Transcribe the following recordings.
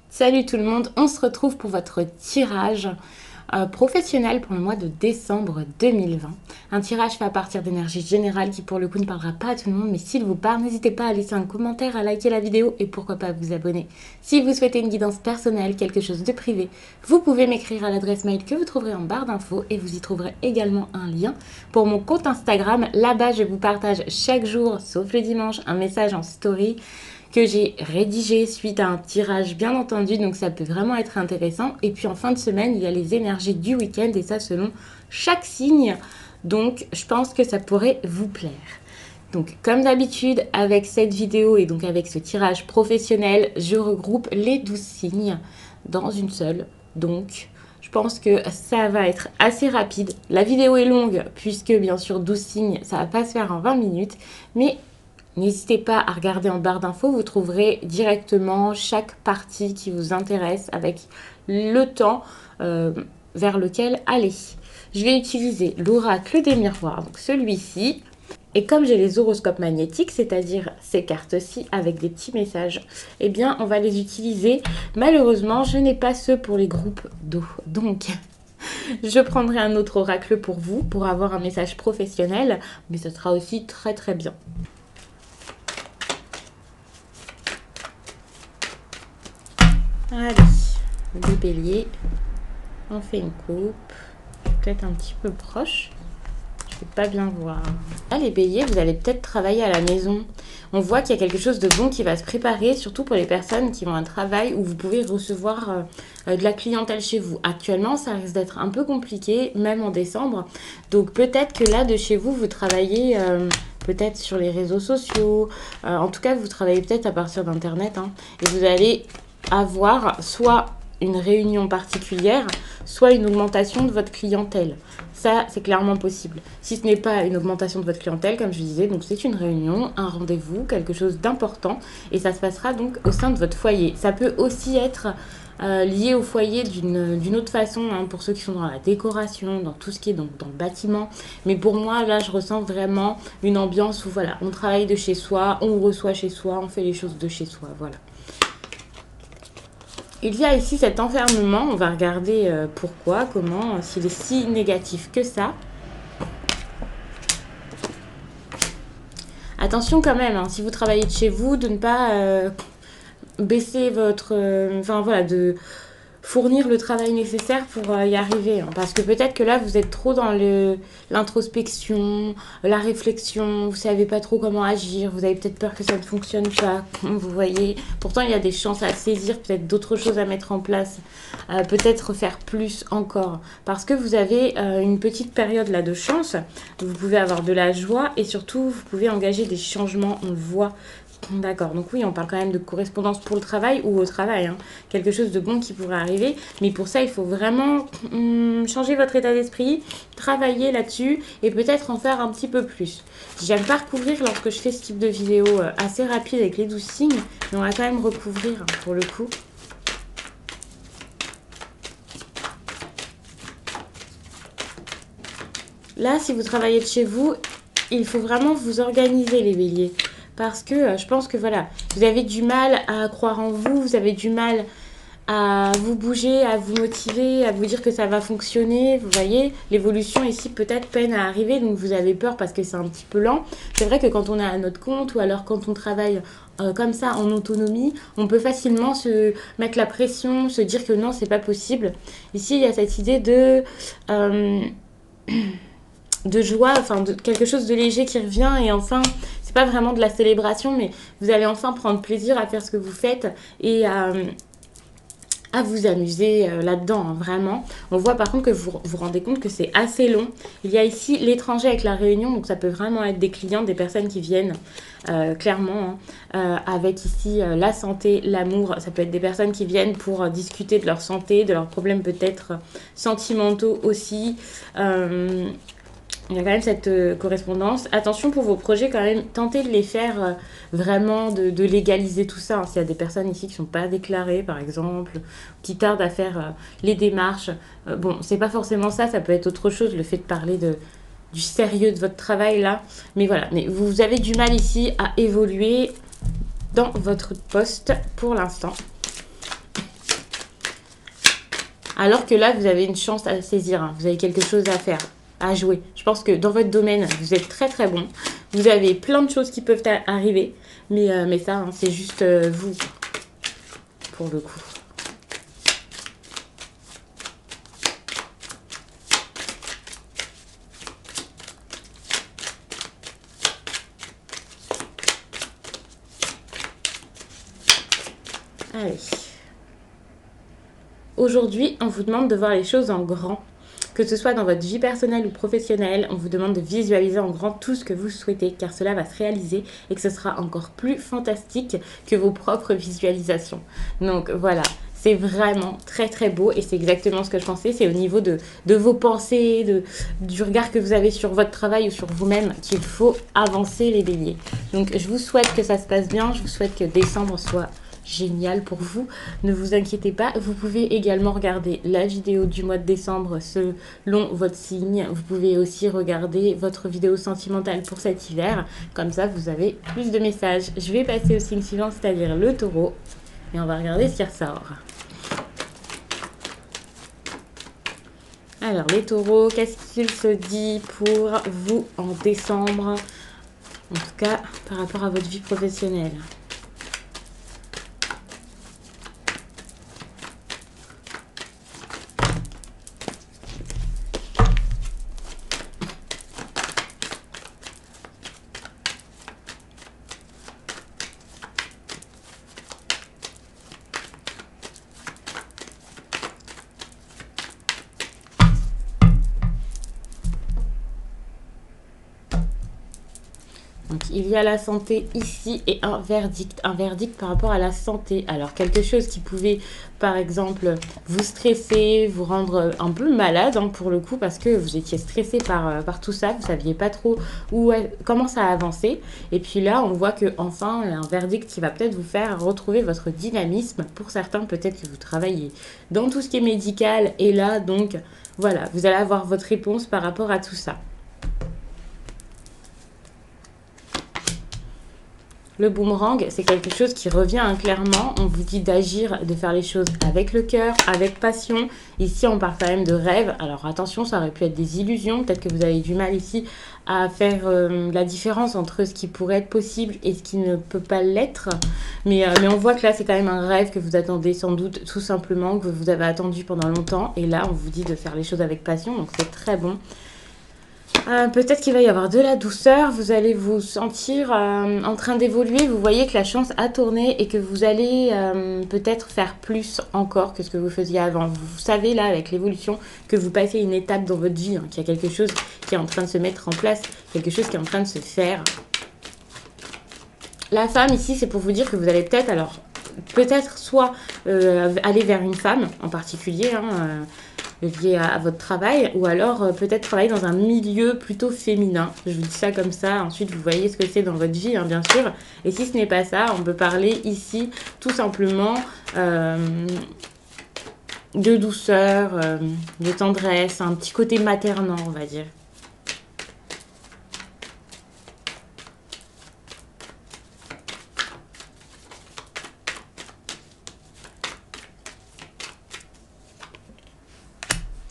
Salut tout le monde, on se retrouve pour votre tirage professionnel pour le mois de décembre 2020. Un tirage fait à partir d'énergie générale qui pour le coup ne parlera pas à tout le monde, mais s'il vous parle, n'hésitez pas à laisser un commentaire, à liker la vidéo et pourquoi pas à vous abonner. Si vous souhaitez une guidance personnelle, quelque chose de privé, vous pouvez m'écrire à l'adresse mail que vous trouverez en barre d'infos et vous y trouverez également un lien pour mon compte Instagram. Là-bas, je vous partage chaque jour, sauf le dimanche, un message en story que j'ai rédigé suite à un tirage bien entendu, donc ça peut vraiment être intéressant. Et puis en fin de semaine, il y a les énergies du week-end et ça selon chaque signe, donc je pense que ça pourrait vous plaire. Donc comme d'habitude avec cette vidéo et donc avec ce tirage professionnel, je regroupe les 12 signes dans une seule, donc je pense que ça va être assez rapide. La vidéo est longue puisque bien sûr 12 signes, ça va pas se faire en 20 minutes, mais n'hésitez pas à regarder en barre d'infos, vous trouverez directement chaque partie qui vous intéresse avec le temps vers lequel aller. Je vais utiliser l'oracle des miroirs, donc celui-ci. Et comme j'ai les horoscopes magnétiques, c'est-à-dire ces cartes-ci avec des petits messages, eh bien on va les utiliser. Malheureusement, je n'ai pas ceux pour les groupes d'eau. Donc je prendrai un autre oracle pour vous, pour avoir un message professionnel, mais ce sera aussi très très bien. Allez, les béliers, on fait une coupe, peut-être un petit peu proche, je ne peux pas bien voir. Là, les béliers, vous allez peut-être travailler à la maison. On voit qu'il y a quelque chose de bon qui va se préparer, surtout pour les personnes qui ont un travail où vous pouvez recevoir de la clientèle chez vous. Actuellement, ça risque d'être un peu compliqué, même en décembre. Donc peut-être que là, de chez vous, vous travaillez peut-être sur les réseaux sociaux. En tout cas, vous travaillez peut-être à partir d'Internet. Et vous allez avoir soit une réunion particulière, soit une augmentation de votre clientèle. Ça, c'est clairement possible. Si ce n'est pas une augmentation de votre clientèle, comme je disais, donc c'est une réunion, un rendez-vous, quelque chose d'important, et ça se passera donc au sein de votre foyer. Ça peut aussi être lié au foyer d'une autre façon, pour ceux qui sont dans la décoration, dans tout ce qui est donc dans le bâtiment. Mais pour moi, là, je ressens vraiment une ambiance où, voilà, on travaille de chez soi, on reçoit chez soi, on fait les choses de chez soi, voilà. Il y a ici cet enfermement, on va regarder pourquoi, comment, s'il est si négatif que ça. Attention quand même, si vous travaillez de chez vous, de ne pas baisser votre... Enfin voilà, de fournir le travail nécessaire pour y arriver. Parce que peut-être que là, vous êtes trop dans l'introspection, la réflexion, vous savez pas trop comment agir, vous avez peut-être peur que ça ne fonctionne pas, vous voyez. Pourtant, il y a des chances à saisir, peut-être d'autres choses à mettre en place, peut-être faire plus encore. Parce que vous avez une petite période là de chance, vous pouvez avoir de la joie et surtout, vous pouvez engager des changements, on le voit. D'accord, donc oui, on parle quand même de correspondance pour le travail ou au travail, quelque chose de bon qui pourrait arriver, mais pour ça, il faut vraiment changer votre état d'esprit, travailler là-dessus et peut-être en faire un petit peu plus. J'aime pas recouvrir lorsque je fais ce type de vidéo assez rapide avec les 12 signes, mais on va quand même recouvrir pour le coup. Là, si vous travaillez de chez vous, il faut vraiment vous organiser les béliers. Parce que je pense que voilà, vous avez du mal à croire en vous, vous avez du mal à vous bouger, à vous motiver, à vous dire que ça va fonctionner. Vous voyez, l'évolution ici peut-être peine à arriver, donc vous avez peur parce que c'est un petit peu lent. C'est vrai que quand on est à notre compte ou alors quand on travaille comme ça en autonomie, on peut facilement se mettre la pression, se dire que non, c'est pas possible. Ici, il y a cette idée de joie, enfin de quelque chose de léger qui revient et enfin, c'est pas vraiment de la célébration, mais vous allez enfin prendre plaisir à faire ce que vous faites et à vous amuser là-dedans, vraiment. On voit par contre que vous vous rendez compte que c'est assez long. Il y a ici l'étranger avec la réunion, donc ça peut vraiment être des clients, des personnes qui viennent clairement, avec ici la santé, l'amour. Ça peut être des personnes qui viennent pour discuter de leur santé, de leurs problèmes peut-être sentimentaux aussi. Il y a quand même cette correspondance. Attention pour vos projets, quand même, tentez de les faire vraiment, de légaliser tout ça. S'il y a des personnes ici qui ne sont pas déclarées, par exemple, qui tardent à faire les démarches. Bon, c'est pas forcément ça, ça peut être autre chose, le fait de parler du sérieux de votre travail là. Mais voilà, mais vous avez du mal ici à évoluer. dans votre poste pour l'instant. Alors que là, vous avez une chance à saisir, hein. Vous avez quelque chose à faire, à jouer. Je pense que dans votre domaine, vous êtes très très bon. Vous avez plein de choses qui peuvent arriver, mais ça, hein, c'est juste vous, pour le coup. Allez. Aujourd'hui, on vous demande de voir les choses en grand. Que ce soit dans votre vie personnelle ou professionnelle, on vous demande de visualiser en grand tout ce que vous souhaitez, car cela va se réaliser et que ce sera encore plus fantastique que vos propres visualisations. Donc voilà, c'est vraiment très très beau et c'est exactement ce que je pensais. C'est au niveau de vos pensées, du regard que vous avez sur votre travail ou sur vous-même qu'il faut avancer les béliers. Donc je vous souhaite que ça se passe bien, je vous souhaite que décembre soit génial pour vous. Ne vous inquiétez pas. Vous pouvez également regarder la vidéo du mois de décembre selon votre signe. Vous pouvez aussi regarder votre vidéo sentimentale pour cet hiver. Comme ça, vous avez plus de messages. Je vais passer au signe suivant, c'est-à-dire le taureau. Et on va regarder ce qui ressort. Alors, les taureaux, qu'est-ce qu'il se dit pour vous en décembre? En tout cas, par rapport à votre vie professionnelle. Donc, il y a la santé ici et un verdict par rapport à la santé. Alors, quelque chose qui pouvait, par exemple, vous stresser, vous rendre un peu malade, hein, pour le coup, parce que vous étiez stressé par tout ça, vous ne saviez pas trop comment ça avançait. Et puis là, on voit qu'enfin, un verdict qui va peut-être vous faire retrouver votre dynamisme. Pour certains, peut-être que vous travaillez dans tout ce qui est médical. Et là, donc, voilà, vous allez avoir votre réponse par rapport à tout ça. Le boomerang, c'est quelque chose qui revient, hein, clairement. On vous dit d'agir, de faire les choses avec le cœur, avec passion. Ici, on parle quand même de rêve. Alors attention, ça aurait pu être des illusions. Peut-être que vous avez du mal ici à faire la différence entre ce qui pourrait être possible et ce qui ne peut pas l'être. Mais on voit que là, c'est quand même un rêve que vous attendez sans doute tout simplement, que vous avez attendu pendant longtemps. Et là, on vous dit de faire les choses avec passion. Donc c'est très bon. Peut-être qu'il va y avoir de la douceur, vous allez vous sentir en train d'évoluer, vous voyez que la chance a tourné et que vous allez peut-être faire plus encore que ce que vous faisiez avant. Vous savez là, avec l'évolution, que vous passez une étape dans votre vie, hein, qu'il y a quelque chose qui est en train de se mettre en place, quelque chose qui est en train de se faire. La femme ici, c'est pour vous dire que vous allez peut-être soit aller vers une femme en particulier, hein, lié à votre travail, ou alors peut-être travailler dans un milieu plutôt féminin. Je vous dis ça comme ça, ensuite vous voyez ce que c'est dans votre vie, hein, bien sûr. Et si ce n'est pas ça, on peut parler ici tout simplement de douceur, de tendresse, un petit côté maternant, on va dire.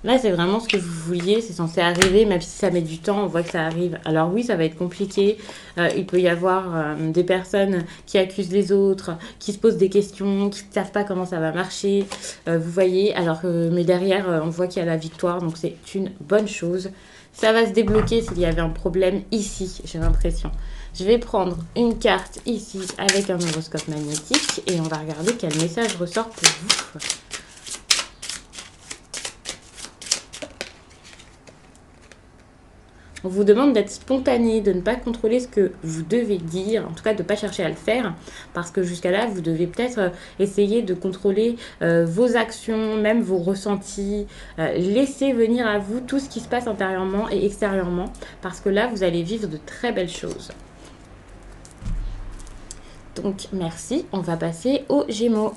Là, c'est vraiment ce que vous vouliez, c'est censé arriver, même si ça met du temps, on voit que ça arrive. Alors oui, ça va être compliqué, il peut y avoir des personnes qui accusent les autres, qui se posent des questions, qui ne savent pas comment ça va marcher, vous voyez, mais derrière, on voit qu'il y a la victoire, donc c'est une bonne chose. Ça va se débloquer s'il y avait un problème ici, j'ai l'impression. Je vais prendre une carte ici avec un horoscope magnétique et on va regarder quel message ressort pour vous. On vous demande d'être spontané, de ne pas contrôler ce que vous devez dire, en tout cas de ne pas chercher à le faire, parce que jusqu'à là, vous devez peut-être essayer de contrôler vos actions, même vos ressentis, laisser venir à vous tout ce qui se passe intérieurement et extérieurement, parce que là, vous allez vivre de très belles choses. Donc, merci. On va passer aux Gémeaux.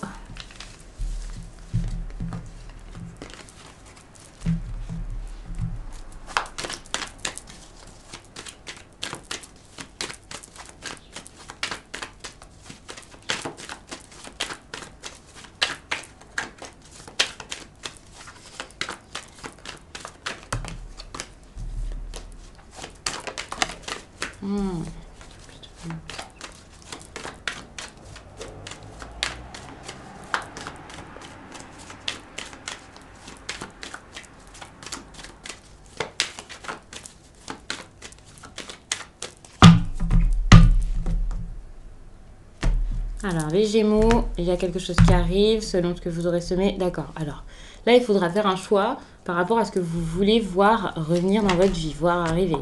Alors, les Gémeaux, il y a quelque chose qui arrive selon ce que vous aurez semé. D'accord. Alors, là, il faudra faire un choix par rapport à ce que vous voulez voir revenir dans votre vie, voir arriver.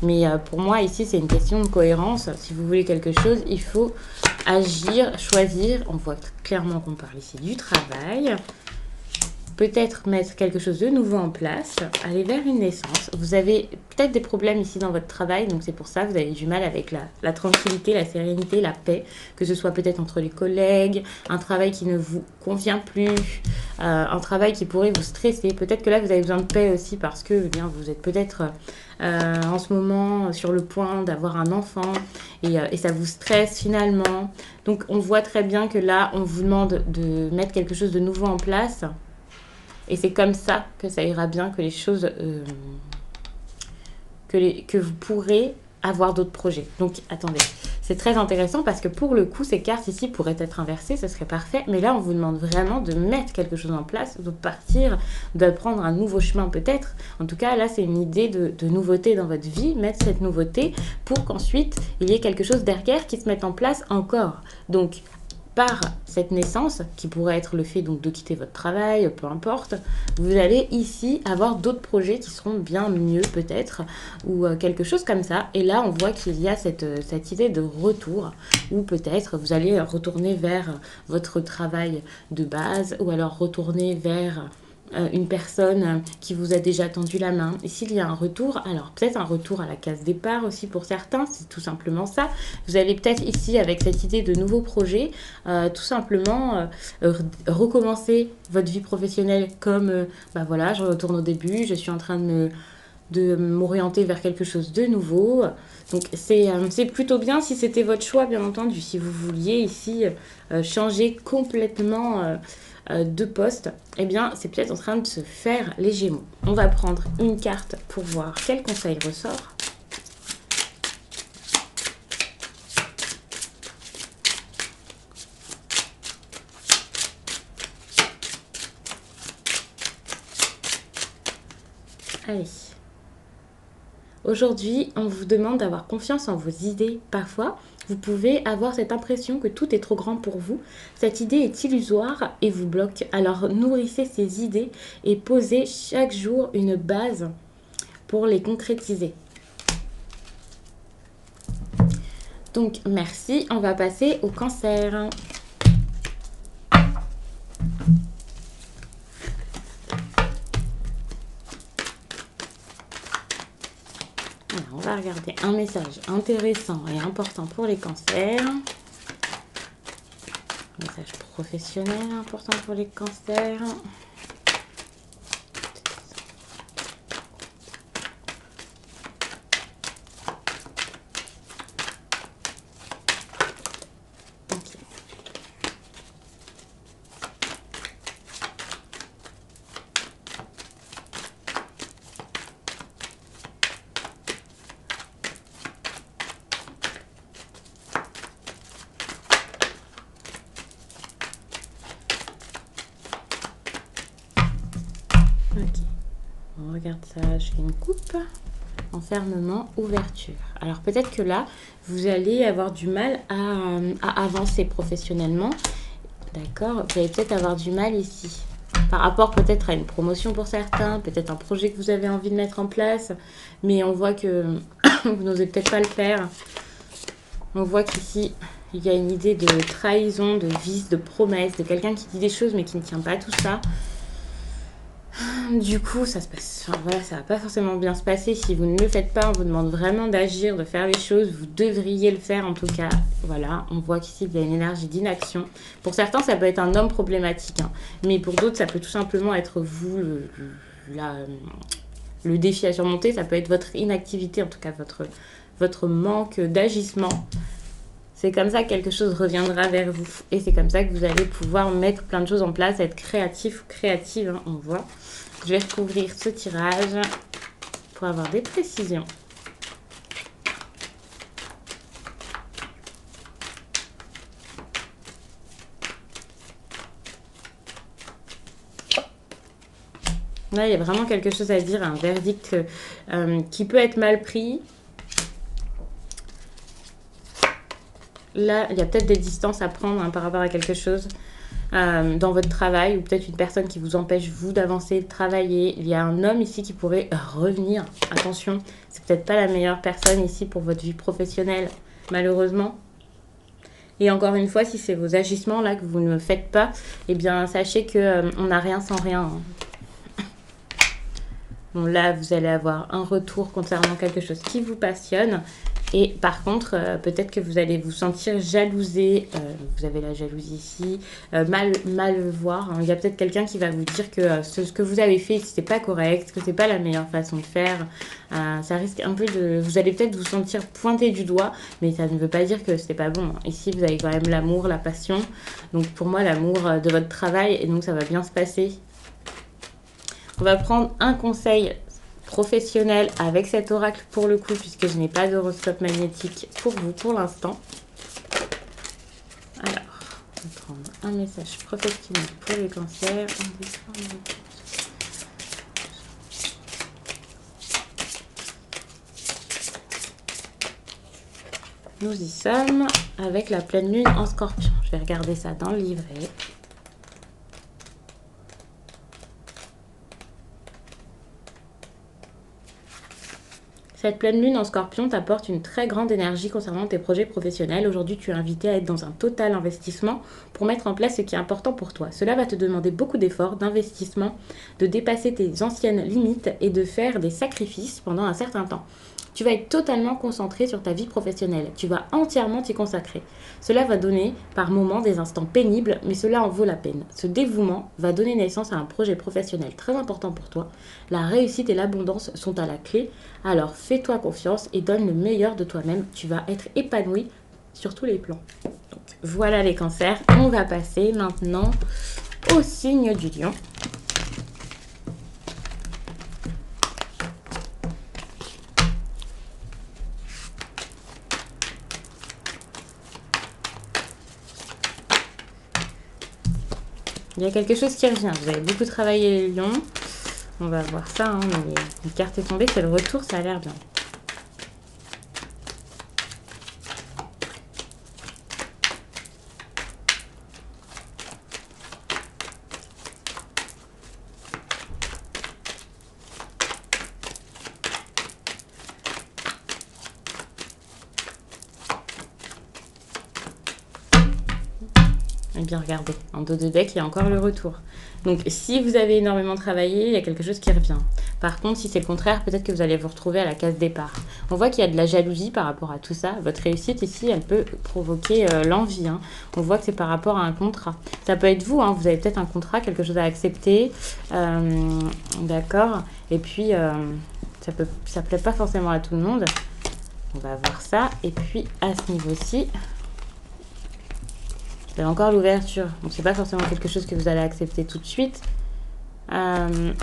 Mais pour moi, ici, c'est une question de cohérence. Si vous voulez quelque chose, il faut agir, choisir. On voit clairement qu'on parle ici du travail. Peut-être mettre quelque chose de nouveau en place, aller vers une naissance. Vous avez peut-être des problèmes ici dans votre travail, donc c'est pour ça que vous avez du mal avec la tranquillité, la sérénité, la paix, que ce soit peut-être entre les collègues, un travail qui ne vous convient plus, un travail qui pourrait vous stresser. Peut-être que là, vous avez besoin de paix aussi parce que eh bien, vous êtes peut-être en ce moment sur le point d'avoir un enfant et ça vous stresse finalement. Donc on voit très bien que là, on vous demande de mettre quelque chose de nouveau en place. Et c'est comme ça que ça ira bien, que les choses, que vous pourrez avoir d'autres projets. Donc, attendez, c'est très intéressant parce que pour le coup, ces cartes ici pourraient être inversées, ce serait parfait. Mais là, on vous demande vraiment de mettre quelque chose en place, de partir, de prendre un nouveau chemin peut-être. En tout cas, là, c'est une idée de nouveauté dans votre vie, mettre cette nouveauté pour qu'ensuite, il y ait quelque chose derrière qui se mette en place encore. Donc, par cette naissance, qui pourrait être le fait donc de quitter votre travail, peu importe, vous allez ici avoir d'autres projets qui seront bien mieux peut-être, ou quelque chose comme ça. Et là, on voit qu'il y a cette idée de retour, ou peut-être vous allez retourner vers votre travail de base, ou alors retourner vers une personne qui vous a déjà tendu la main. Et s'il y a un retour, alors peut-être un retour à la case départ aussi pour certains, c'est tout simplement ça. Vous allez peut-être ici, avec cette idée de nouveaux projets, tout simplement recommencer votre vie professionnelle comme, bah voilà, je retourne au début, je suis en train de m'orienter vers quelque chose de nouveau. Donc c'est plutôt bien si c'était votre choix, bien entendu. Si vous vouliez ici changer complètement de poste, eh bien c'est peut-être en train de se faire les Gémeaux. On va prendre une carte pour voir quel conseil ressort. Allez. Aujourd'hui, on vous demande d'avoir confiance en vos idées. Parfois, vous pouvez avoir cette impression que tout est trop grand pour vous. Cette idée est illusoire et vous bloque. Alors nourrissez ces idées et posez chaque jour une base pour les concrétiser. Donc merci, on va passer au Cancer. Alors, on va regarder un message intéressant et important pour les cancers. Message professionnel important pour les cancers. Ok, on regarde ça, je fais une coupe, enfermement, ouverture. Alors peut-être que là, vous allez avoir du mal à avancer professionnellement, d'accord? Vous allez peut-être avoir du mal ici, par rapport peut-être à une promotion pour certains, peut-être un projet que vous avez envie de mettre en place, mais on voit que vous n'osez peut-être pas le faire. On voit qu'ici, il y a une idée de trahison, de vice, de promesse, de quelqu'un qui dit des choses mais qui ne tient pas tout ça. Du coup, ça se passe. Enfin, voilà, ça va pas forcément bien se passer si vous ne le faites pas. On vous demande vraiment d'agir, de faire les choses. Vous devriez le faire en tout cas. Voilà, on voit qu'ici il y a une énergie d'inaction. Pour certains, ça peut être un homme problématique, hein. Mais pour d'autres, ça peut tout simplement être vous, le défi à surmonter. Ça peut être votre inactivité, en tout cas votre manque d'agissement. C'est comme ça que quelque chose reviendra vers vous. Et c'est comme ça que vous allez pouvoir mettre plein de choses en place, être créatif ou créative, hein, on voit. Je vais recouvrir ce tirage pour avoir des précisions. Là, il y a vraiment quelque chose à dire, un verdict qui peut être mal pris. Là, il y a peut-être des distances à prendre par rapport à quelque chose dans votre travail, ou peut-être une personne qui vous empêche, vous, d'avancer, de travailler. Il y a un homme ici qui pourrait revenir. Attention, c'est peut-être pas la meilleure personne ici pour votre vie professionnelle, malheureusement. Et encore une fois, si c'est vos agissements là que vous ne faites pas, eh bien, sachez qu'on n'a rien sans rien. Bon, là, vous allez avoir un retour concernant quelque chose qui vous passionne. Et par contre, peut-être que vous allez vous sentir jalousé. Vous avez la jalousie ici. Mal voir. Hein. Il y a peut-être quelqu'un qui va vous dire que ce que vous avez fait, c'était pas correct, que c'est pas la meilleure façon de faire. Ça risque un peu de... Vous allez peut-être vous sentir pointé du doigt, mais ça ne veut pas dire que c'était pas bon. Ici, vous avez quand même l'amour, la passion. Donc pour moi, l'amour de votre travail, et donc ça va bien se passer. On va prendre un conseil professionnel avec cet oracle pour le coup, puisque je n'ai pas d'horoscope magnétique pour vous pour l'instant. Alors, on va prendre un message professionnel pour les cancers. Nous y sommes avec la pleine lune en scorpion. Je vais regarder ça dans le livret. Cette pleine lune en scorpion t'apporte une très grande énergie concernant tes projets professionnels. Aujourd'hui, tu es invité à être dans un total investissement pour mettre en place ce qui est important pour toi. Cela va te demander beaucoup d'efforts, d'investissement, de dépasser tes anciennes limites et de faire des sacrifices pendant un certain temps. Tu vas être totalement concentré sur ta vie professionnelle. Tu vas entièrement t'y consacrer. Cela va donner par moments des instants pénibles, mais cela en vaut la peine. Ce dévouement va donner naissance à un projet professionnel très important pour toi. La réussite et l'abondance sont à la clé. Alors fais-toi confiance et donne le meilleur de toi-même. Tu vas être épanoui sur tous les plans. Donc, voilà les cancers. On va passer maintenant au signe du lion. Il y a quelque chose qui revient. Vous avez beaucoup travaillé les lions. On va voir ça. Hein, mais les cartes est tombée, c'est le retour, ça a l'air bien. Eh bien, regardez, en dos de deck, il y a encore le retour. Donc, si vous avez énormément travaillé, il y a quelque chose qui revient. Par contre, si c'est le contraire, peut-être que vous allez vous retrouver à la case départ. On voit qu'il y a de la jalousie par rapport à tout ça. Votre réussite ici, elle peut provoquer l'envie. Hein. On voit que c'est par rapport à un contrat. Ça peut être vous, hein. Vous avez peut-être un contrat, quelque chose à accepter. D'accord. Et puis, ça plaît pas forcément à tout le monde. On va voir ça. Et puis, à ce niveau-ci... Vous avez encore l'ouverture. Donc, c'est pas forcément quelque chose que vous allez accepter tout de suite. Mais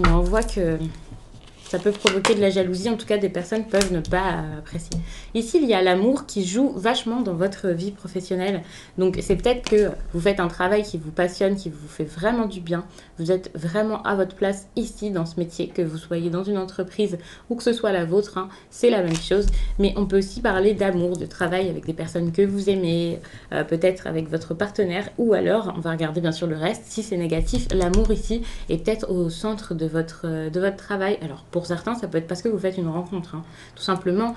on voit que ça peut provoquer de la jalousie. En tout cas, des personnes peuvent ne pas apprécier. Ici, il y a l'amour qui joue vachement dans votre vie professionnelle. Donc, c'est peut-être que vous faites un travail qui vous passionne, qui vous fait vraiment du bien. Vous êtes vraiment à votre place ici, dans ce métier, que vous soyez dans une entreprise ou que ce soit la vôtre. Hein, c'est la même chose. Mais on peut aussi parler d'amour, de travail avec des personnes que vous aimez, peut-être avec votre partenaire. Ou alors, on va regarder bien sûr le reste. Si c'est négatif, l'amour ici est peut-être au centre de votre travail. Alors, pour certains, ça peut être parce que vous faites une rencontre, hein, tout simplement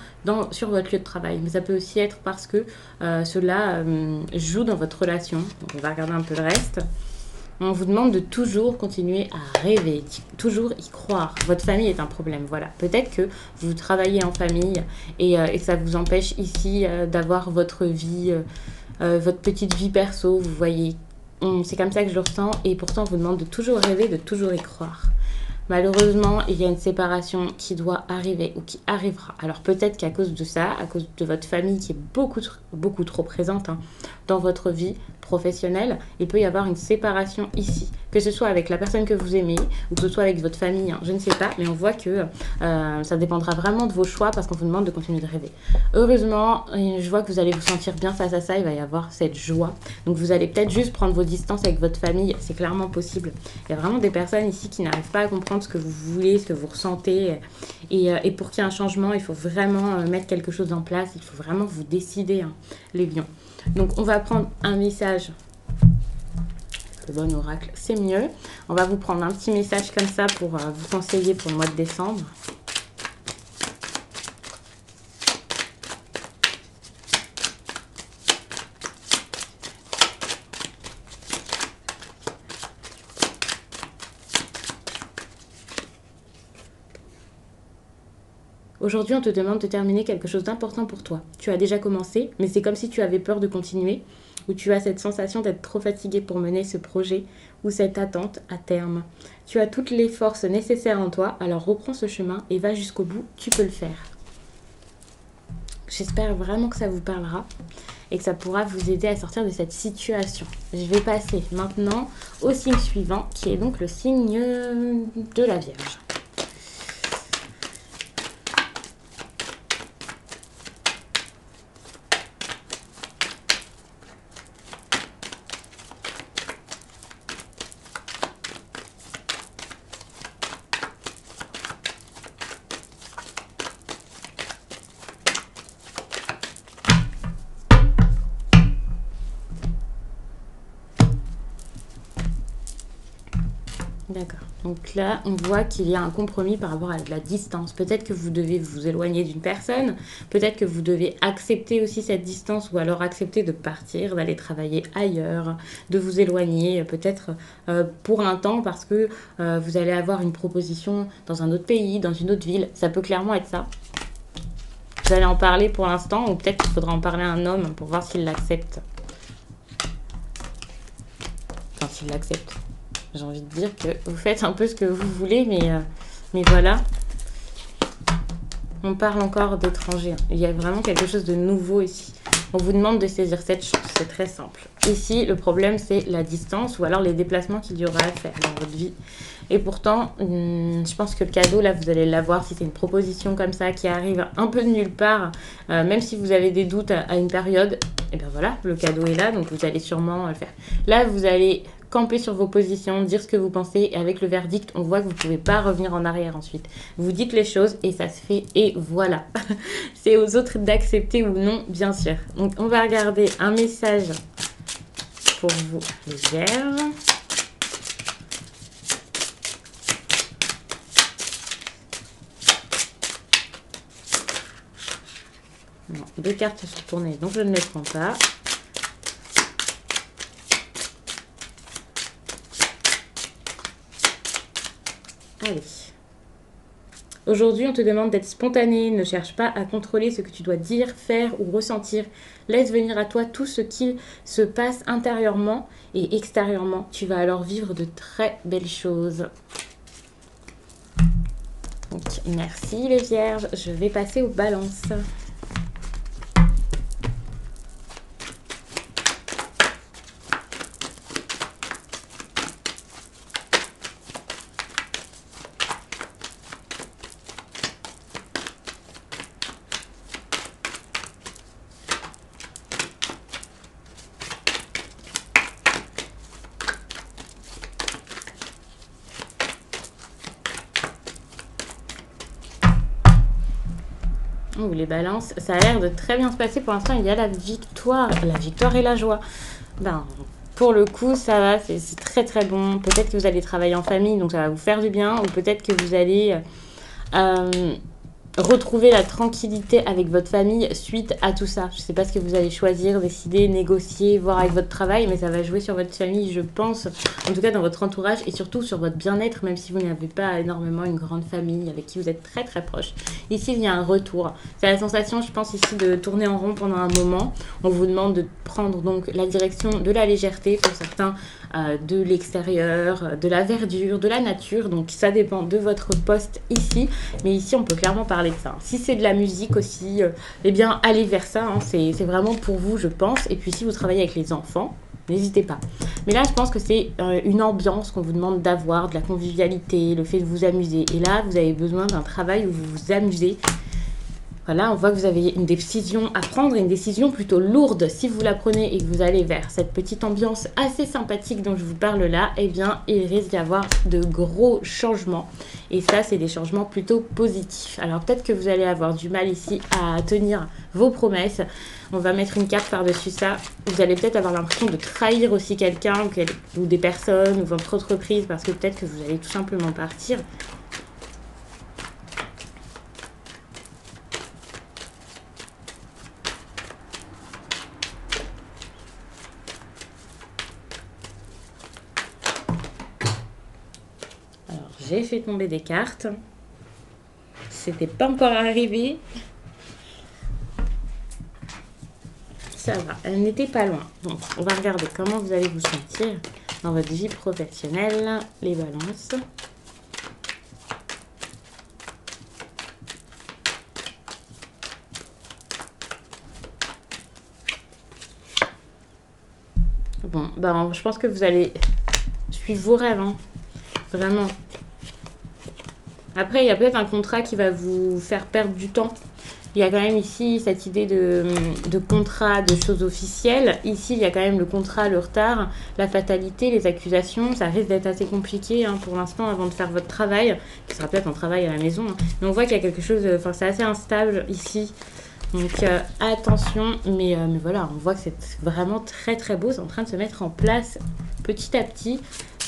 sur votre lieu de travail. Mais ça peut aussi être parce que cela joue dans votre relation. Donc, on va regarder un peu le reste. On vous demande de toujours continuer à rêver, toujours y croire. Votre famille est un problème, voilà. Peut-être que vous travaillez en famille et que ça vous empêche ici d'avoir votre vie, votre petite vie perso, vous voyez. C'est comme ça que je le ressens et pourtant on vous demande de toujours rêver, de toujours y croire. Malheureusement, il y a une séparation qui doit arriver ou qui arrivera. Alors peut-être qu'à cause de ça, à cause de votre famille qui est beaucoup trop présente, hein, dans votre vie professionnelle, il peut y avoir une séparation ici. Que ce soit avec la personne que vous aimez ou que ce soit avec votre famille, hein, je ne sais pas, mais on voit que ça dépendra vraiment de vos choix parce qu'on vous demande de continuer de rêver. Heureusement, je vois que vous allez vous sentir bien face à ça, il va y avoir cette joie. Donc vous allez peut-être juste prendre vos distances avec votre famille, c'est clairement possible. Il y a vraiment des personnes ici qui n'arrivent pas à comprendre ce que vous voulez, ce que vous ressentez. Et pour qu'il y ait un changement, il faut vraiment mettre quelque chose en place, il faut vraiment vous décider, hein, les lions. Donc on va prendre un message. Le bon oracle, c'est mieux. On va vous prendre un petit message comme ça pour vous conseiller pour le mois de décembre. Aujourd'hui, on te demande de terminer quelque chose d'important pour toi. Tu as déjà commencé, mais c'est comme si tu avais peur de continuer, ou tu as cette sensation d'être trop fatigué pour mener ce projet ou cette attente à terme. Tu as toutes les forces nécessaires en toi, alors reprends ce chemin et va jusqu'au bout, tu peux le faire. J'espère vraiment que ça vous parlera et que ça pourra vous aider à sortir de cette situation. Je vais passer maintenant au signe suivant, qui est donc le signe de la Vierge. D'accord. Donc là, on voit qu'il y a un compromis par rapport à la distance. Peut-être que vous devez vous éloigner d'une personne. Peut-être que vous devez accepter aussi cette distance ou alors accepter de partir, d'aller travailler ailleurs, de vous éloigner peut-être pour un temps parce que vous allez avoir une proposition dans un autre pays, dans une autre ville. Ça peut clairement être ça. Vous allez en parler pour l'instant ou peut-être qu'il faudra en parler à un homme pour voir s'il l'accepte. Enfin, s'il l'accepte. J'ai envie de dire que vous faites un peu ce que vous voulez, mais voilà. On parle encore d'étrangers. Il y a vraiment quelque chose de nouveau ici. On vous demande de saisir cette chance, c'est très simple. Ici, le problème, c'est la distance ou alors les déplacements qu'il y aura à faire dans votre vie. Et pourtant, je pense que le cadeau, là, vous allez l'avoir si c'est une proposition comme ça qui arrive un peu de nulle part. Même si vous avez des doutes à une période, et bien voilà, le cadeau est là, donc vous allez sûrement le faire. Là, vous allez camper sur vos positions, dire ce que vous pensez, et avec le verdict, on voit que vous ne pouvez pas revenir en arrière ensuite. Vous dites les choses et ça se fait, et voilà. C'est aux autres d'accepter ou non, bien sûr. Donc, on va regarder un message pour vous, les Vierges. Non, 2 cartes sont tournées, donc je ne les prends pas. Allez. Aujourd'hui, on te demande d'être spontané. Ne cherche pas à contrôler ce que tu dois dire, faire ou ressentir. Laisse venir à toi tout ce qui se passe intérieurement et extérieurement. Tu vas alors vivre de très belles choses. Donc, merci les Vierges. Je vais passer aux balances. Oh, les balances, ça a l'air de très bien se passer. Pour l'instant, il y a la victoire et la joie. Ben, pour le coup, ça va, c'est très très bon. Peut-être que vous allez travailler en famille, donc ça va vous faire du bien. Ou peut-être que vous allez retrouver la tranquillité avec votre famille suite à tout ça. Je ne sais pas ce que vous allez choisir, décider, négocier, voir avec votre travail, mais ça va jouer sur votre famille, je pense, en tout cas dans votre entourage et surtout sur votre bien-être, même si vous n'avez pas énormément une grande famille avec qui vous êtes très très proche. Ici, il y a un retour. C'est la sensation, je pense, ici de tourner en rond pendant un moment. On vous demande de prendre donc la direction de la légèreté, pour certains de l'extérieur, de la verdure, de la nature. Donc ça dépend de votre poste ici, mais ici on peut clairement parler parler de ça. Si c'est de la musique aussi, eh bien, allez vers ça. Hein. C'est vraiment pour vous, je pense. Et puis, si vous travaillez avec les enfants, n'hésitez pas. Mais là, je pense que c'est une ambiance qu'on vous demande d'avoir, de la convivialité, le fait de vous amuser. Et là, vous avez besoin d'un travail où vous vous amusez. Voilà, on voit que vous avez une décision à prendre, une décision plutôt lourde. Si vous la prenez et que vous allez vers cette petite ambiance assez sympathique dont je vous parle là, eh bien, il risque d'y avoir de gros changements. Et ça, c'est des changements plutôt positifs. Alors, peut-être que vous allez avoir du mal ici à tenir vos promesses. On va mettre une carte par-dessus ça. Vous allez peut-être avoir l'impression de trahir aussi quelqu'un ou des personnes ou votre entreprise parce que peut-être que vous allez tout simplement partir. J'ai fait tomber des cartes. C'était pas encore arrivé. Ça va, elle n'était pas loin. Donc, on va regarder comment vous allez vous sentir dans votre vie professionnelle, les balances. Bon, ben, je pense que vous allez suivre vos rêves, hein. Vraiment. Après, il y a peut-être un contrat qui va vous faire perdre du temps. Il y a quand même ici cette idée de contrat, de choses officielles. Ici, il y a quand même le contrat, le retard, la fatalité, les accusations. Ça risque d'être assez compliqué hein, pour l'instant avant de faire votre travail, qui sera peut-être un travail à la maison. Hein. Mais on voit qu'il y a quelque chose, enfin c'est assez instable ici. Donc attention, mais voilà, on voit que c'est vraiment très très beau. C'est en train de se mettre en place petit à petit.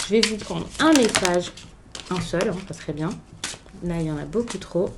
Je vais vous prendre un message, un seul, hein, ça serait bien. Là, il y en a beaucoup trop.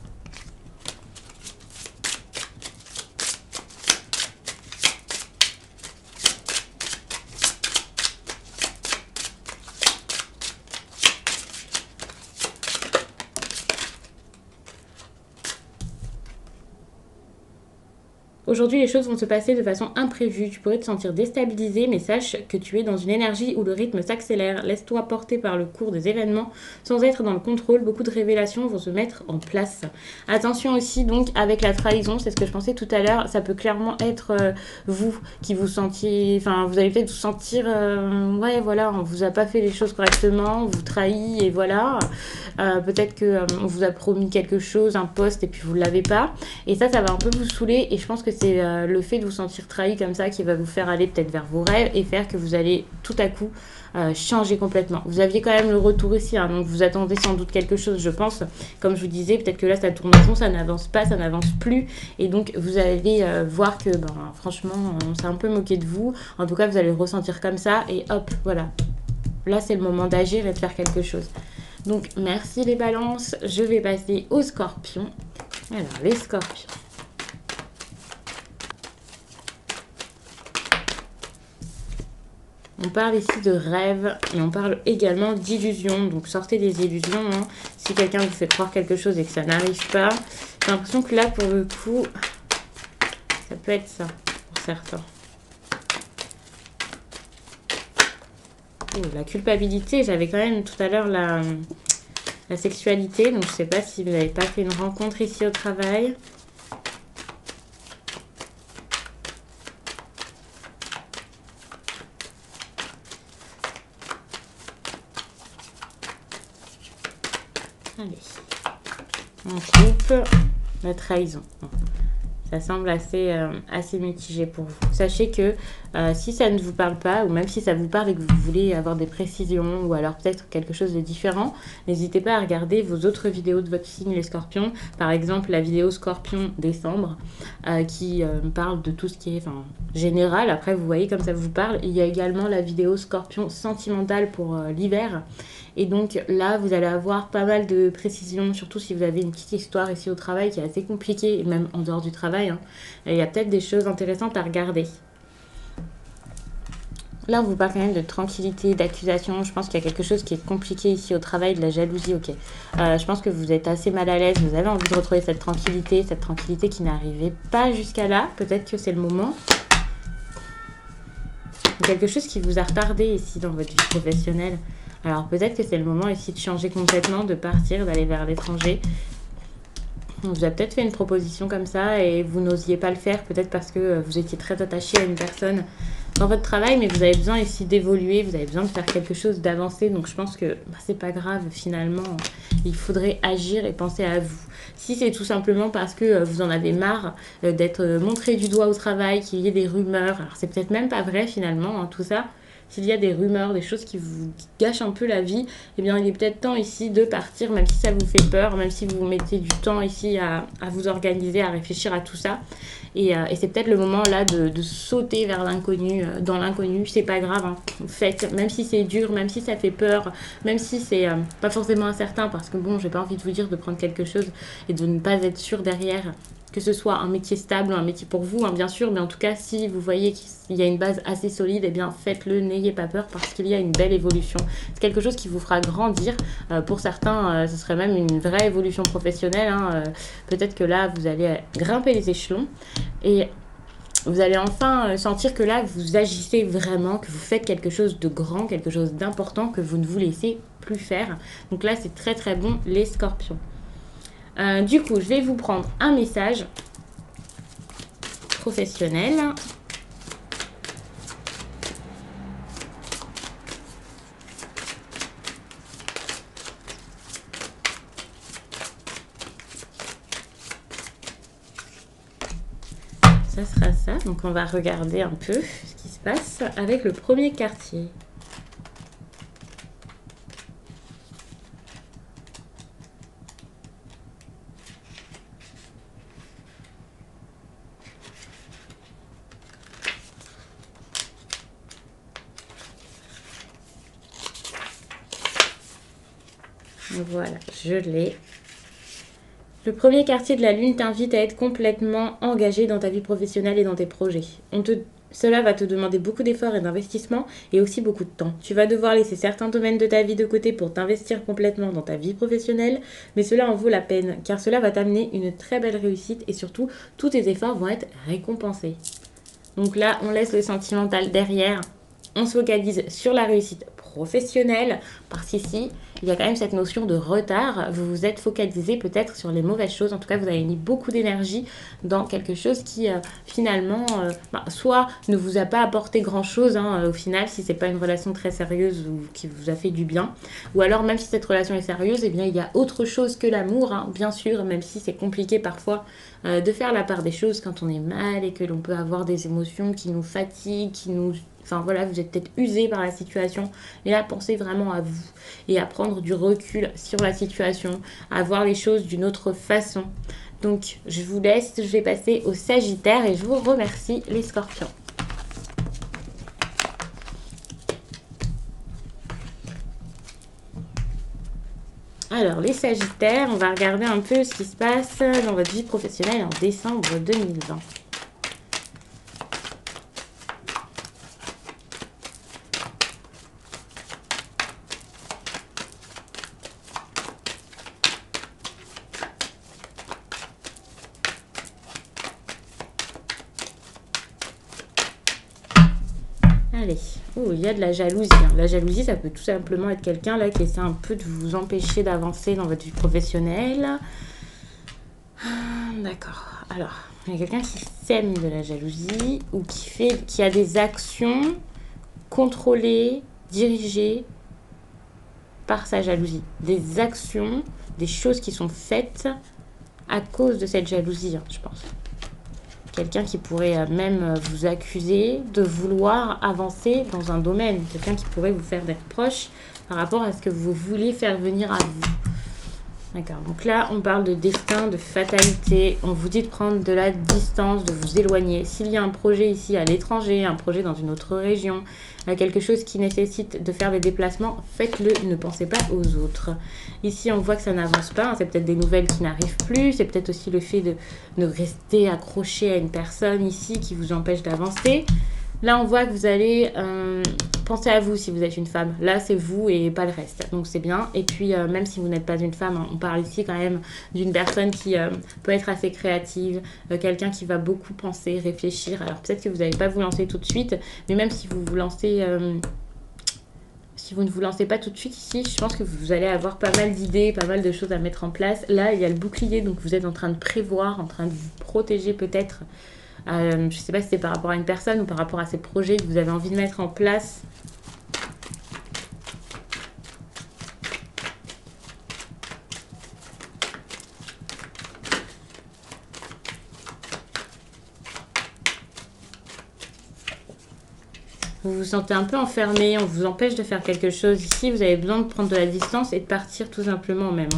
Aujourd'hui, les choses vont se passer de façon imprévue. Tu pourrais te sentir déstabilisé, mais sache que tu es dans une énergie où le rythme s'accélère. Laisse-toi porter par le cours des événements sans être dans le contrôle. Beaucoup de révélations vont se mettre en place. Attention aussi donc avec la trahison, c'est ce que je pensais tout à l'heure. Ça peut clairement être vous qui vous sentiez... Enfin, vous allez peut-être vous sentir... ouais, voilà, on vous a pas fait les choses correctement, on vous trahit et voilà. Peut-être qu'on vous a promis quelque chose, un poste, et puis vous ne l'avez pas. Et ça va un peu vous saouler. Et je pense que c'est le fait de vous sentir trahi comme ça qui va vous faire aller peut-être vers vos rêves et faire que vous allez tout à coup changer complètement. Vous aviez quand même le retour ici, hein, donc vous attendez sans doute quelque chose, je pense. Comme je vous disais, peut-être que là, ça tourne en rond, ça n'avance pas, ça n'avance plus. Et donc, vous allez voir que, franchement, on s'est un peu moqué de vous. En tout cas, vous allez le ressentir comme ça. Et hop, voilà. Là, c'est le moment d'agir et de faire quelque chose. Donc, merci les balances. Je vais passer aux scorpions. Alors, les scorpions. On parle ici de rêve et on parle également d'illusions. Donc, sortez des illusions. Hein. Si quelqu'un vous fait croire quelque chose et que ça n'arrive pas, j'ai l'impression que là, pour le coup, ça peut être ça pour certains. Oh, la culpabilité, j'avais quand même tout à l'heure la sexualité. Donc, je ne sais pas si vous n'avez pas fait une rencontre ici au travail. Allez, on coupe la trahison. Ça semble assez mitigé pour vous. Sachez que si ça ne vous parle pas, ou même si ça vous parle et que vous voulez avoir des précisions, ou alors peut-être quelque chose de différent, n'hésitez pas à regarder vos autres vidéos de votre signe, les scorpions. Par exemple, la vidéo Scorpion décembre, qui parle de tout ce qui est général. Après, vous voyez comme ça vous parle. Il y a également la vidéo Scorpion sentimentale pour l'hiver. Et donc là, vous allez avoir pas mal de précisions, surtout si vous avez une petite histoire ici au travail qui est assez compliquée, et même en dehors du travail. Hein. Il y a peut-être des choses intéressantes à regarder. Là, on vous parle quand même de tranquillité, d'accusation. Je pense qu'il y a quelque chose qui est compliqué ici au travail, de la jalousie, ok. Je pense que vous êtes assez mal à l'aise, vous avez envie de retrouver cette tranquillité qui n'arrivait pas jusqu'à là. Peut-être que c'est le moment. Quelque chose qui vous a retardé ici dans votre vie professionnelle. Alors peut-être que c'est le moment ici de changer complètement, de partir, d'aller vers l'étranger. On vous a peut-être fait une proposition comme ça et vous n'osiez pas le faire, peut-être parce que vous étiez très attaché à une personne dans votre travail, mais vous avez besoin ici d'évoluer, vous avez besoin de faire quelque chose, d'avancer. Donc je pense que c'est pas grave finalement. Il faudrait agir et penser à vous. Si c'est tout simplement parce que vous en avez marre d'être montré du doigt au travail, qu'il y ait des rumeurs, alors c'est peut-être même pas vrai finalement, hein, tout ça. S'il y a des rumeurs, des choses qui vous gâchent un peu la vie, eh bien, il est peut-être temps ici de partir, même si ça vous fait peur, même si vous mettez du temps ici à vous organiser, à réfléchir à tout ça. Et c'est peut-être le moment là de sauter vers l'inconnu, dans l'inconnu. C'est pas grave, hein. Faites, même si c'est dur, même si ça fait peur, même si c'est pas forcément incertain, parce que bon, j'ai pas envie de vous dire de prendre quelque chose et de ne pas être sûr derrière que ce soit un métier stable, un métier pour vous, hein, bien sûr, mais en tout cas, si vous voyez qu'il y a une base assez solide, eh bien faites-le, n'ayez pas peur parce qu'il y a une belle évolution. C'est quelque chose qui vous fera grandir. Pour certains, ce serait même une vraie évolution professionnelle, hein. Peut-être que là, vous allez grimper les échelons et vous allez enfin sentir que là, vous agissez vraiment, que vous faites quelque chose de grand, quelque chose d'important que vous ne vous laissez plus faire. Donc là, c'est très très bon, les scorpions. Du coup, je vais vous prendre un message professionnel. Ça sera ça. Donc, on va regarder un peu ce qui se passe avec le premier quartier. Voilà, je l'ai. Le premier quartier de la Lune t'invite à être complètement engagé dans ta vie professionnelle et dans tes projets. Cela va te demander beaucoup d'efforts et d'investissement et aussi beaucoup de temps. Tu vas devoir laisser certains domaines de ta vie de côté pour t'investir complètement dans ta vie professionnelle, mais cela en vaut la peine car cela va t'amener une très belle réussite et surtout tous tes efforts vont être récompensés. Donc là, on laisse le sentimental derrière. On se focalise sur la réussite professionnelle parce qu'ici, il y a quand même cette notion de retard. Vous vous êtes focalisé peut-être sur les mauvaises choses. En tout cas, vous avez mis beaucoup d'énergie dans quelque chose qui finalement, soit ne vous a pas apporté grand-chose au final, si c'est pas une relation très sérieuse ou qui vous a fait du bien. Ou alors, même si cette relation est sérieuse, eh bien, il y a autre chose que l'amour, hein, bien sûr, même si c'est compliqué parfois de faire la part des choses quand on est mal et que l'on peut avoir des émotions qui nous fatiguent, qui nous... Enfin voilà, vous êtes peut-être usé par la situation. Et là, pensez vraiment à vous et à prendre du recul sur la situation, à voir les choses d'une autre façon. Donc, je vous laisse, je vais passer au Sagittaire et je vous remercie les Scorpions. Alors, les Sagittaires, on va regarder un peu ce qui se passe dans votre vie professionnelle en décembre 2020. Allez, oh, il y a de la jalousie. La jalousie, ça peut tout simplement être quelqu'un là qui essaie un peu de vous empêcher d'avancer dans votre vie professionnelle. D'accord. Alors, il y a quelqu'un qui sème de la jalousie ou qui a des actions contrôlées, dirigées par sa jalousie. Des actions, des choses qui sont faites à cause de cette jalousie, je pense. Quelqu'un qui pourrait même vous accuser de vouloir avancer dans un domaine. Quelqu'un qui pourrait vous faire des reproches par rapport à ce que vous voulez faire venir à vous. D'accord, donc là, on parle de destin, de fatalité. On vous dit de prendre de la distance, de vous éloigner. S'il y a un projet ici à l'étranger, un projet dans une autre région, quelque chose qui nécessite de faire des déplacements, faites-le, ne pensez pas aux autres. Ici, on voit que ça n'avance pas. C'est peut-être des nouvelles qui n'arrivent plus. C'est peut-être aussi le fait de rester accroché à une personne ici qui vous empêche d'avancer. Là, on voit que vous allez penser à vous si vous êtes une femme. Là, c'est vous et pas le reste. Donc, c'est bien. Et puis, même si vous n'êtes pas une femme, on parle ici quand même d'une personne qui peut être assez créative, quelqu'un qui va beaucoup penser, réfléchir. Alors, peut-être que vous n'allez pas vous lancer tout de suite, mais même si vous vous lancez... si vous ne vous lancez pas tout de suite ici, je pense que vous allez avoir pas mal d'idées, pas mal de choses à mettre en place. Là, il y a le bouclier, donc vous êtes en train de prévoir, en train de vous protéger peut-être. Je ne sais pas si c'est par rapport à une personne ou par rapport à ces projets que vous avez envie de mettre en place. Vous vous sentez un peu enfermé, on vous empêche de faire quelque chose. Ici, vous avez besoin de prendre de la distance et de partir tout simplement même.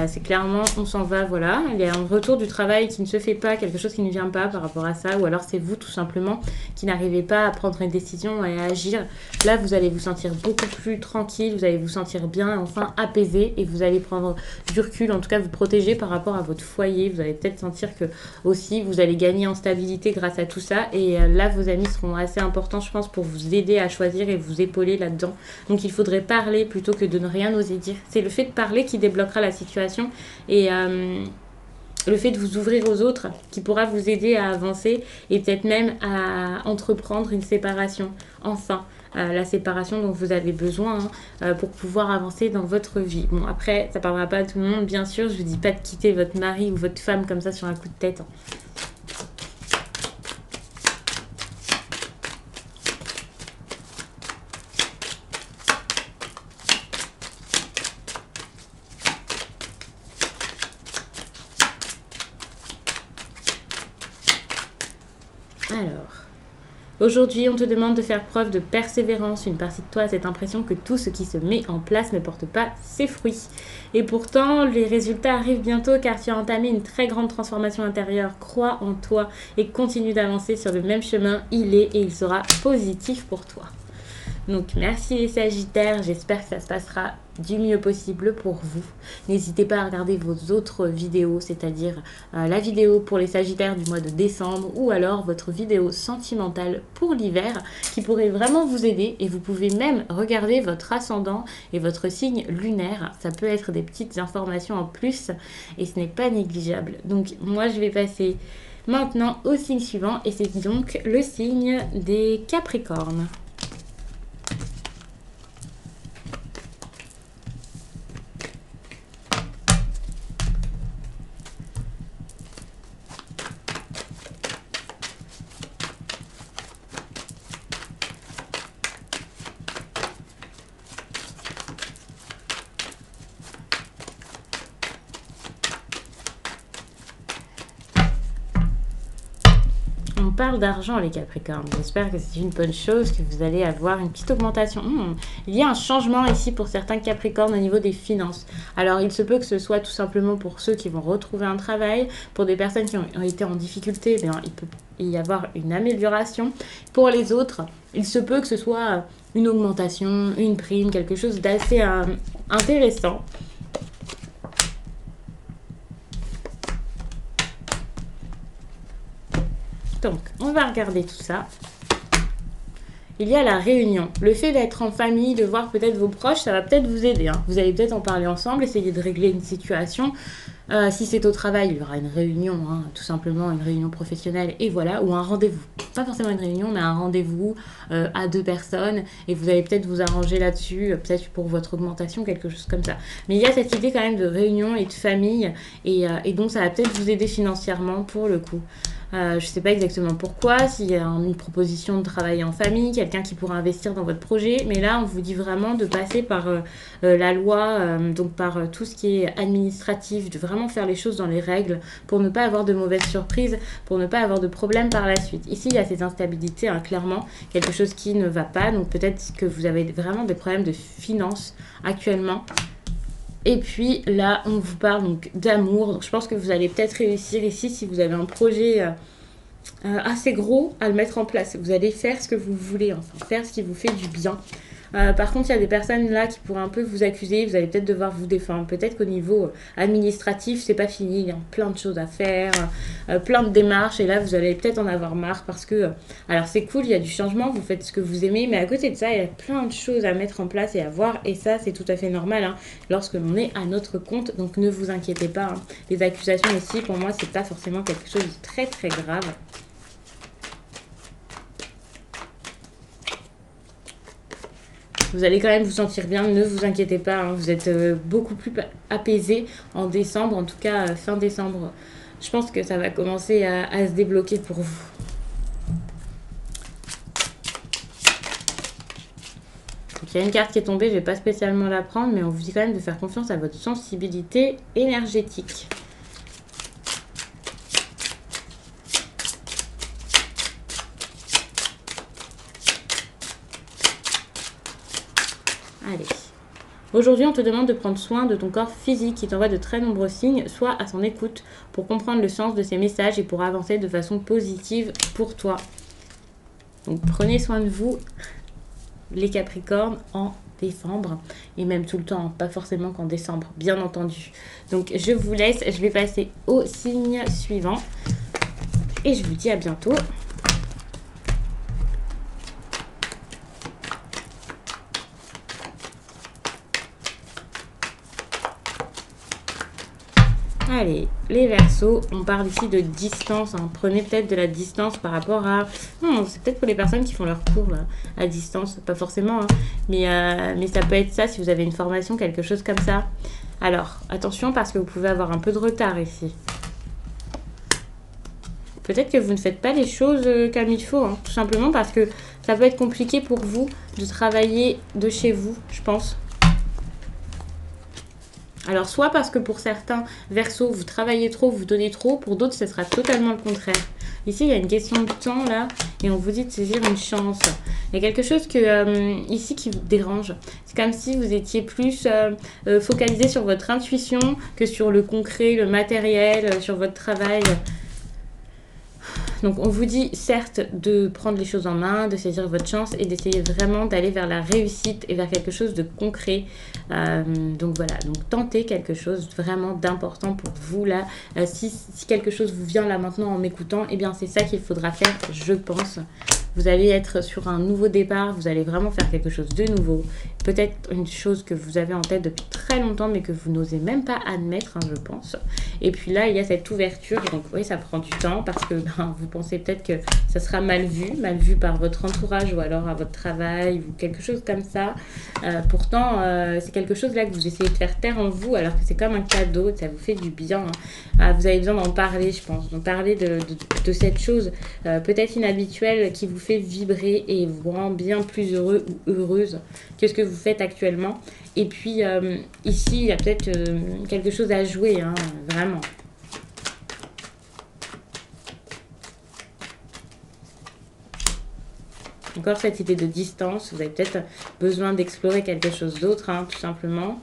C'est clairement, on s'en va, voilà. Il y a un retour du travail qui ne se fait pas, quelque chose qui ne vient pas par rapport à ça. Ou alors c'est vous tout simplement qui n'arrivez pas à prendre une décision et à agir. Là, vous allez vous sentir beaucoup plus tranquille, vous allez vous sentir bien, enfin apaisé. Et vous allez prendre du recul, en tout cas vous protéger par rapport à votre foyer. Vous allez peut-être sentir que aussi vous allez gagner en stabilité grâce à tout ça. Et là, vos amis seront assez importants, je pense, pour vous aider à choisir et vous épauler là-dedans. Donc il faudrait parler plutôt que de ne rien oser dire. C'est le fait de parler qui débloquera la situation et le fait de vous ouvrir aux autres qui pourra vous aider à avancer et peut-être même à entreprendre une séparation. Enfin, la séparation dont vous avez besoin pour pouvoir avancer dans votre vie. Bon, après, ça ne parlera pas à tout le monde, bien sûr. Je ne vous dis pas de quitter votre mari ou votre femme comme ça sur un coup de tête. Alors, aujourd'hui, on te demande de faire preuve de persévérance. Une partie de toi a cette impression que tout ce qui se met en place ne porte pas ses fruits. Et pourtant, les résultats arrivent bientôt car tu as entamé une très grande transformation intérieure. Crois en toi et continue d'avancer sur le même chemin. Il est et il sera positif pour toi. Donc merci les Sagittaires, j'espère que ça se passera du mieux possible pour vous. N'hésitez pas à regarder vos autres vidéos, c'est-à-dire la vidéo pour les Sagittaires du mois de décembre ou alors votre vidéo sentimentale pour l'hiver qui pourrait vraiment vous aider et vous pouvez même regarder votre ascendant et votre signe lunaire. Ça peut être des petites informations en plus et ce n'est pas négligeable. Donc moi je vais passer maintenant au signe suivant et c'est donc le signe des Capricornes. On parle d'argent les Capricornes, j'espère que c'est une bonne chose, que vous allez avoir une petite augmentation. Il y a un changement ici pour certains Capricornes au niveau des finances. Alors il se peut que ce soit tout simplement pour ceux qui vont retrouver un travail, pour des personnes qui ont été en difficulté, bien, il peut y avoir une amélioration. Pour les autres, il se peut que ce soit une augmentation, une prime, quelque chose d'assez intéressant. Donc, on va regarder tout ça. Il y a la réunion. Le fait d'être en famille, de voir peut-être vos proches, ça va peut-être vous aider. Vous allez peut-être en parler ensemble, essayer de régler une situation. Si c'est au travail, il y aura une réunion, tout simplement une réunion professionnelle, et voilà, ou un rendez-vous. Pas forcément une réunion, mais un rendez-vous à 2 personnes, et vous allez peut-être vous arranger là-dessus, peut-être pour votre augmentation, quelque chose comme ça. Mais il y a cette idée quand même de réunion et de famille, et donc ça va peut-être vous aider financièrement pour le coup. Je ne sais pas exactement pourquoi, s'il y a une proposition de travailler en famille, quelqu'un qui pourra investir dans votre projet, mais là on vous dit vraiment de passer par la loi, donc par tout ce qui est administratif, de vraiment faire les choses dans les règles pour ne pas avoir de mauvaises surprises, pour ne pas avoir de problèmes par la suite. Ici il y a cette instabilité, clairement, quelque chose qui ne va pas, donc peut-être que vous avez vraiment des problèmes de finances actuellement. Et puis là, on vous parle donc d'amour. Donc je pense que vous allez peut-être réussir ici si vous avez un projet assez gros à le mettre en place. Vous allez faire ce que vous voulez, enfin faire ce qui vous fait du bien. Par contre, il y a des personnes là qui pourraient un peu vous accuser. Vous allez peut-être devoir vous défendre. Peut-être qu'au niveau administratif, c'est pas fini. Il y a plein de choses à faire, plein de démarches. Et là, vous allez peut-être en avoir marre parce que, alors c'est cool, il y a du changement. Vous faites ce que vous aimez, mais à côté de ça, il y a plein de choses à mettre en place et à voir. Et ça, c'est tout à fait normal lorsque l'on est à notre compte. Donc, ne vous inquiétez pas. Les accusations ici, pour moi, c'est pas forcément quelque chose de très très grave. Vous allez quand même vous sentir bien, ne vous inquiétez pas, hein, vous êtes beaucoup plus apaisé en décembre, en tout cas fin décembre. Je pense que ça va commencer à se débloquer pour vous. Donc, il y a une carte qui est tombée, je ne vais pas spécialement la prendre, mais on vous dit quand même de faire confiance à votre sensibilité énergétique. Allez. Aujourd'hui, on te demande de prendre soin de ton corps physique qui t'envoie de très nombreux signes, soit à son écoute pour comprendre le sens de ces messages et pour avancer de façon positive pour toi. Donc prenez soin de vous, les Capricornes, en décembre et même tout le temps, pas forcément qu'en décembre, bien entendu. Donc je vous laisse, je vais passer au signe suivant et je vous dis à bientôt. Allez, les Verseaux, on parle ici de distance. Hein. Prenez peut-être de la distance par rapport à... c'est peut-être pour les personnes qui font leur cours là, à distance, pas forcément. Hein. Mais ça peut être ça si vous avez une formation, quelque chose comme ça. Alors, attention parce que vous pouvez avoir un peu de retard ici. Peut-être que vous ne faites pas les choses comme il faut. Hein. Tout simplement parce que ça peut être compliqué pour vous de travailler de chez vous, je pense. Alors, soit parce que pour certains Verseaux, vous travaillez trop, vous donnez trop. Pour d'autres, ce sera totalement le contraire. Ici, il y a une question de temps, là. Et on vous dit de saisir une chance. Il y a quelque chose ici qui vous dérange. C'est comme si vous étiez plus focalisé sur votre intuition que sur le concret, le matériel, sur votre travail. Donc on vous dit certes de prendre les choses en main, de saisir votre chance et d'essayer vraiment d'aller vers la réussite et vers quelque chose de concret. Donc voilà, donc tentez quelque chose vraiment d'important pour vous là. Si quelque chose vous vient là maintenant en m'écoutant, eh bien c'est ça qu'il faudra faire, je pense. Vous allez être sur un nouveau départ, vous allez vraiment faire quelque chose de nouveau. Peut-être une chose que vous avez en tête depuis très longtemps, mais que vous n'osez même pas admettre, hein, je pense. Et puis là, il y a cette ouverture. Donc oui, ça prend du temps parce que vous pensez peut-être que ça sera mal vu par votre entourage ou alors à votre travail ou quelque chose comme ça. Pourtant, c'est quelque chose là que vous essayez de faire taire en vous alors que c'est comme un cadeau, ça vous fait du bien. Hein. Vous avez besoin d'en parler, je pense, d'en parler de cette chose peut-être inhabituelle qui vous fait vibrer et vous rend bien plus heureux ou heureuse que ce que vous faites actuellement. Et puis ici, il y a peut-être quelque chose à jouer, hein, vraiment. Encore cette idée de distance, vous avez peut-être besoin d'explorer quelque chose d'autre, hein, tout simplement.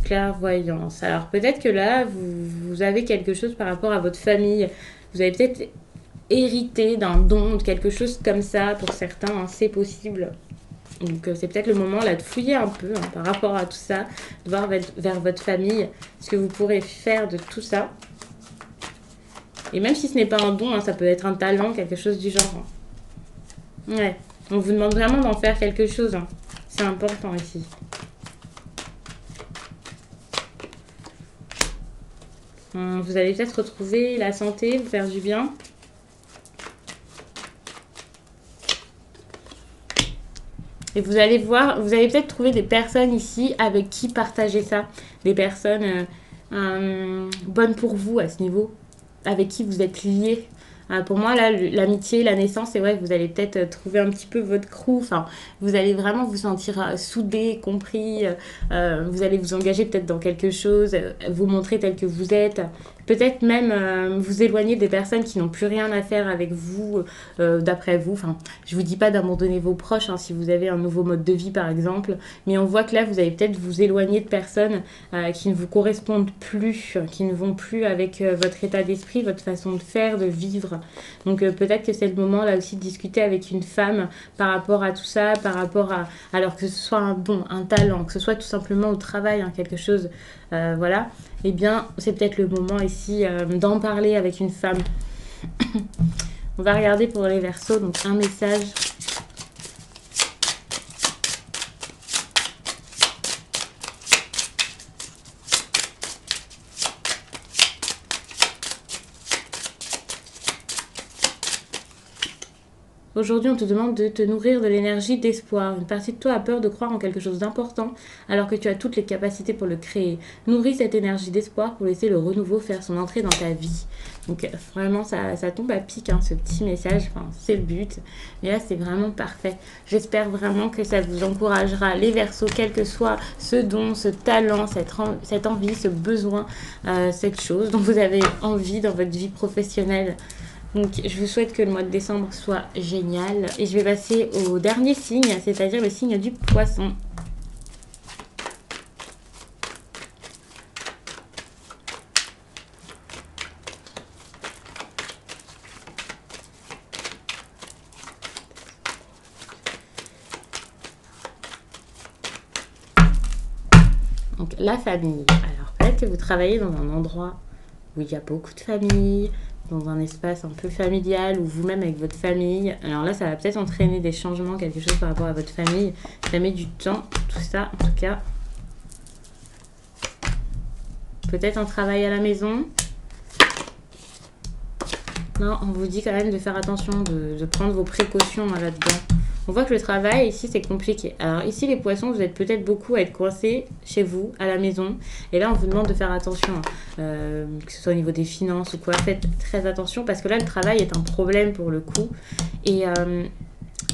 Clairvoyance. Alors peut-être que là, vous avez quelque chose par rapport à votre famille. Vous avez peut-être hérité d'un don, de quelque chose comme ça pour certains, hein, c'est possible. Donc c'est peut-être le moment là de fouiller un peu, hein, par rapport à tout ça, de voir vers votre famille ce que vous pourrez faire de tout ça. Et même si ce n'est pas un don, hein, ça peut être un talent, quelque chose du genre. Hein. Ouais, on vous demande vraiment d'en faire quelque chose. Hein. C'est important ici. Vous allez peut-être retrouver la santé, vous faire du bien. Et vous allez voir, vous allez peut-être trouver des personnes ici avec qui partager ça. Des personnes bonnes pour vous à ce niveau, avec qui vous êtes liés. Pour moi, là, l'amitié, la naissance, c'est vrai que vous allez peut-être trouver un petit peu votre crew. Enfin, vous allez vraiment vous sentir soudé, compris. Vous allez vous engager peut-être dans quelque chose, vous montrer tel que vous êtes. Peut-être même vous éloigner des personnes qui n'ont plus rien à faire avec vous, d'après vous. Enfin, je vous dis pas d'abandonner vos proches, hein, si vous avez un nouveau mode de vie, par exemple. Mais on voit que là, vous allez peut-être vous éloigner de personnes qui ne vous correspondent plus, qui ne vont plus avec votre état d'esprit, votre façon de faire, de vivre. Donc peut-être que c'est le moment là aussi de discuter avec une femme par rapport à tout ça, par rapport à... Alors que ce soit un don, un talent, que ce soit tout simplement au travail, hein, quelque chose... voilà, eh bien, c'est peut-être le moment ici d'en parler avec une femme. On va regarder pour les Verseaux, donc un message. Aujourd'hui, on te demande de te nourrir de l'énergie d'espoir. Une partie de toi a peur de croire en quelque chose d'important alors que tu as toutes les capacités pour le créer. Nourris cette énergie d'espoir pour laisser le renouveau faire son entrée dans ta vie. Donc vraiment, ça tombe à pic, hein, ce petit message. Enfin, c'est le but. Mais là, c'est vraiment parfait. J'espère vraiment que ça vous encouragera, les Verseaux, quel que soit ce don, ce talent, cette envie, ce besoin, cette chose dont vous avez envie dans votre vie professionnelle. Donc, je vous souhaite que le mois de décembre soit génial. Et je vais passer au dernier signe, c'est-à-dire le signe du poisson. Donc, la famille. Alors, peut-être que vous travaillez dans un endroit où il y a beaucoup de familles, dans un espace un peu familial ou vous-même avec votre famille. Alors là, ça va peut-être entraîner des changements, quelque chose par rapport à votre famille. Ça met du temps, tout ça, en tout cas. Peut-être un travail à la maison. Non, on vous dit quand même de faire attention, de prendre vos précautions là-dedans. On voit que le travail, ici, c'est compliqué. Alors ici, les poissons, vous êtes peut-être beaucoup à être coincés chez vous, à la maison. Et là, on vous demande de faire attention, que ce soit au niveau des finances ou quoi. Faites très attention parce que là, le travail est un problème pour le coup. Et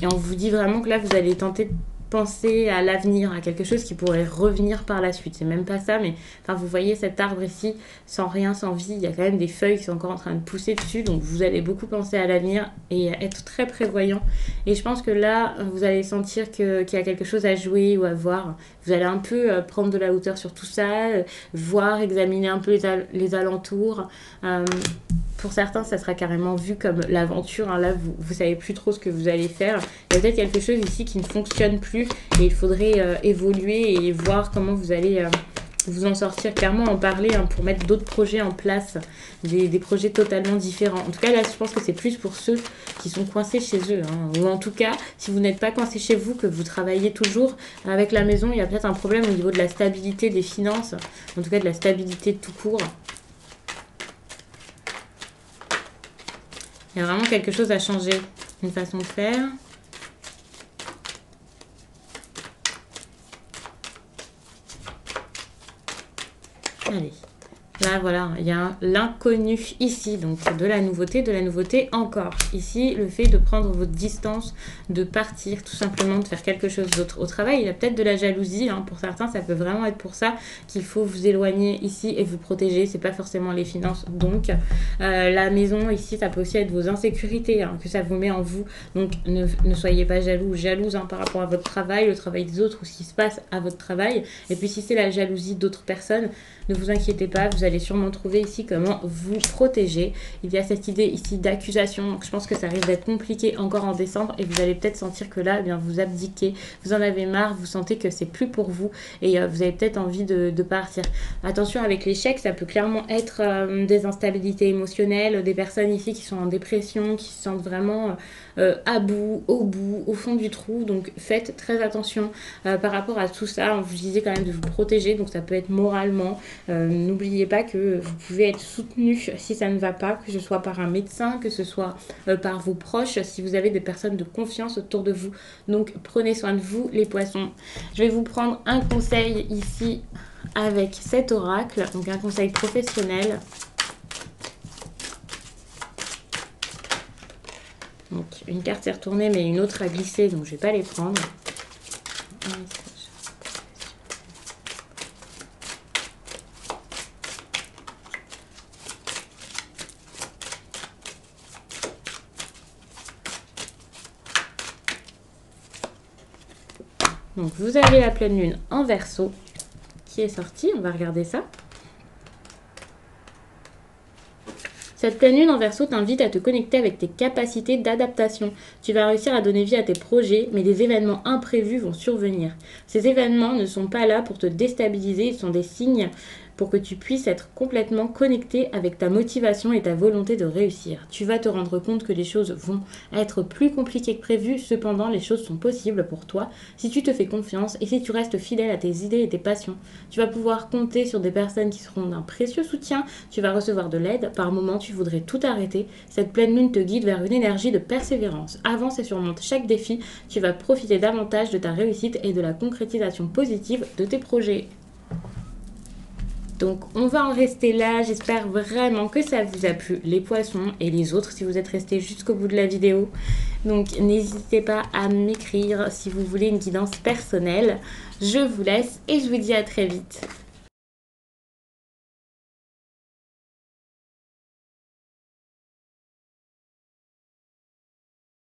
on vous dit vraiment que là, vous allez tenter de penser à l'avenir, à quelque chose qui pourrait revenir par la suite. C'est même pas ça, mais enfin, vous voyez cet arbre ici, sans rien, sans vie. Il y a quand même des feuilles qui sont encore en train de pousser dessus. Donc, vous allez beaucoup penser à l'avenir et être très prévoyant. Et je pense que là, vous allez sentir qu'il y a quelque chose à jouer ou à voir. Vous allez un peu prendre de la hauteur sur tout ça, voir, examiner un peu les alentours. Pour certains, ça sera carrément vu comme l'aventure. Hein. Là, vous ne savez plus trop ce que vous allez faire. Il y a peut-être quelque chose ici qui ne fonctionne plus et il faudrait évoluer et voir comment vous allez vous en sortir. Clairement, en parler pour mettre d'autres projets en place, des projets totalement différents. En tout cas, là, je pense que c'est plus pour ceux qui sont coincés chez eux. Hein. Ou en tout cas, si vous n'êtes pas coincé chez vous, que vous travaillez toujours avec la maison, il y a peut-être un problème au niveau de la stabilité des finances, en tout cas de la stabilité tout court. Il y a vraiment quelque chose à changer, une façon de faire. Allez, là voilà, il y a l'inconnu ici, donc de la nouveauté encore. Ici, le fait de prendre votre distance, de partir tout simplement, de faire quelque chose d'autre. Au travail, il y a peut-être de la jalousie, hein. Pour certains, ça peut vraiment être pour ça qu'il faut vous éloigner ici et vous protéger. C'est pas forcément les finances. Donc, la maison ici, ça peut aussi être vos insécurités, hein, que ça vous met en vous. Donc, ne soyez pas jaloux ou jalouse par rapport à votre travail, le travail des autres ou ce qui se passe à votre travail. Et puis, si c'est la jalousie d'autres personnes, ne vous inquiétez pas, vous allez sûrement trouver ici comment vous protéger. Il y a cette idée ici d'accusation, donc je pense que ça risque d'être compliqué encore en décembre et vous allez peut-être sentir que là, eh bien, vous abdiquez, vous en avez marre, vous sentez que c'est plus pour vous et vous avez peut-être envie de partir. Attention avec l'échec, ça peut clairement être des instabilités émotionnelles, des personnes ici qui sont en dépression, qui se sentent vraiment à bout, au fond du trou, donc faites très attention par rapport à tout ça. On vous disait quand même de vous protéger, donc ça peut être moralement. N'oubliez pas que vous pouvez être soutenu si ça ne va pas, que ce soit par un médecin, que ce soit par vos proches, si vous avez des personnes de confiance autour de vous. Donc prenez soin de vous les poissons. Je vais vous prendre un conseil ici avec cet oracle, donc un conseil professionnel. Donc une carte s'est retournée mais une autre a glissé, donc je ne vais pas les prendre. Donc vous avez la pleine lune en Verseau qui est sortie, on va regarder ça. Cette pleine lune en Verseau t'invite à te connecter avec tes capacités d'adaptation. Tu vas réussir à donner vie à tes projets, mais des événements imprévus vont survenir. Ces événements ne sont pas là pour te déstabiliser, ils sont des signes pour que tu puisses être complètement connecté avec ta motivation et ta volonté de réussir. Tu vas te rendre compte que les choses vont être plus compliquées que prévu, cependant les choses sont possibles pour toi si tu te fais confiance et si tu restes fidèle à tes idées et tes passions. Tu vas pouvoir compter sur des personnes qui seront d'un précieux soutien, tu vas recevoir de l'aide, par moments tu voudrais tout arrêter. Cette pleine lune te guide vers une énergie de persévérance. Avance et surmonte chaque défi, tu vas profiter davantage de ta réussite et de la concrétisation positive de tes projets. Donc on va en rester là, j'espère vraiment que ça vous a plu, les poissons et les autres si vous êtes restés jusqu'au bout de la vidéo. Donc n'hésitez pas à m'écrire si vous voulez une guidance personnelle. Je vous laisse et je vous dis à très vite.